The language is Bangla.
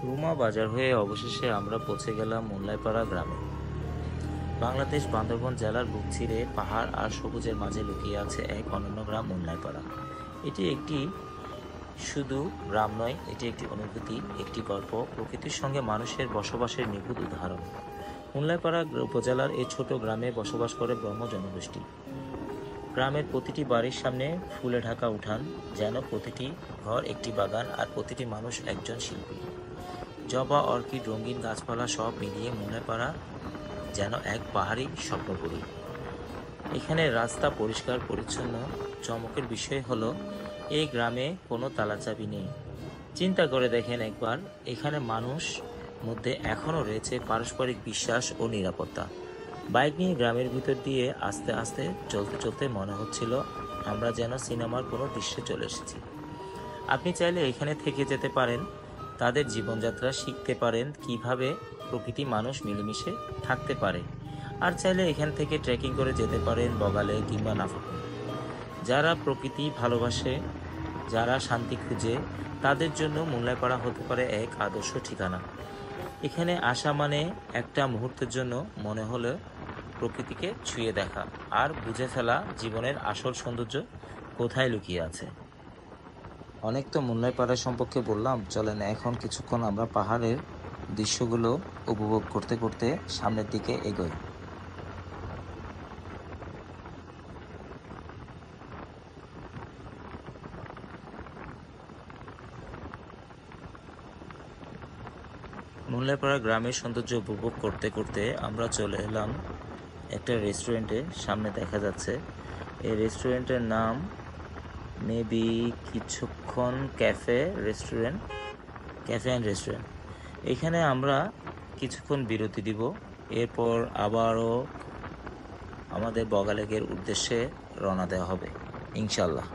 রুমা বাজার হয়ে অবশেষে আমরা পৌঁছে গেলাম মুল্লাইপাড়া গ্রামে। বাংলাদেশ বান্দরবান জেলার বুক চিরে পাহাড় আর সবুজের মাঝে লুকিয়ে আছে এক অনন্য গ্রাম মুল্লাইপাড়া। এটি একটি শুধু গ্রাম নয়, এটি একটি অনুভূতি, একটি গল্প, প্রকৃতির সঙ্গে মানুষের বসবাসের নিখুঁত উদাহরণ। মুল্লাইপাড়া উপজেলার এই ছোট গ্রামে বসবাস করে ব্রহ্ম জনগোষ্ঠী। গ্রামের প্রতিটি বাড়ির সামনে ফুলে ঢাকা উঠান, যেন প্রতিটি ঘর একটি বাগান আর প্রতিটি মানুষ একজন শিল্পী। জবা, অর্কিড, রঙিন গাছপালা সব মিলিয়ে মুল্লাইপাড়া যেন এক পাহাড়ি স্বপ্নপুরী। এখানে রাস্তা পরিষ্কার পরিচ্ছন্ন। চমকের বিষয় হলো এই গ্রামে কোনো তালাচাবি নেই। চিন্তা করে দেখেন একবার, এখানে মানুষ মধ্যে এখনও রয়েছে পারস্পরিক বিশ্বাস ও নিরাপত্তা। বাইক নিয়ে গ্রামের ভিতর দিয়ে আস্তে আস্তে চলতে চলতে মনে হচ্ছিল আমরা যেন সিনেমার কোনো দৃশ্যে চলে এসেছি। আপনি চাইলে এখানে থেকে যেতে পারেন, তাদের জীবনযাত্রা শিখতে পারেন, কিভাবে প্রকৃতি মানুষ মিলেমিশে থাকতে পারে। আর চাইলে এখান থেকে ট্রেকিং করে যেতে পারেন বগালে কিংবা নাফাকুম। যারা প্রকৃতি ভালোবাসে, যারা শান্তি খুঁজে, তাদের জন্য মুল্লাইপাড়া হতে পারে এক আদর্শ ঠিকানা। এখানে আসা মানে একটা মুহূর্তের জন্য মনে হলো প্রকৃতিকে ছুঁয়ে দেখা আর বুঝে ফেলা জীবনের আসল সৌন্দর্য কোথায় লুকিয়ে আছে। অনেক তো মুল্লাইপাড়া সম্পর্কে বললাম, চলেন এখন কিছুক্ষণ আমরা পাহাড়ের দৃশ্যগুলো উপভোগ করতে করতে সামনের দিকে এগোই। মুল্লাইপাড়া গ্রামের সৌন্দর্য উপভোগ করতে করতে আমরা চলে এলাম একটা রেস্টুরেন্টে। সামনে দেখা যাচ্ছে এই রেস্টুরেন্টের নাম মেবি কিছুক্ষণ ক্যাফে অ্যান্ড রেস্টুরেন্ট। এখানে আমরা কিছুক্ষণ বিরতি দিব, এরপর আবারও আমাদের বগালেকের উদ্দেশ্যে রওনা দেওয়া হবে ইনশাল্লাহ।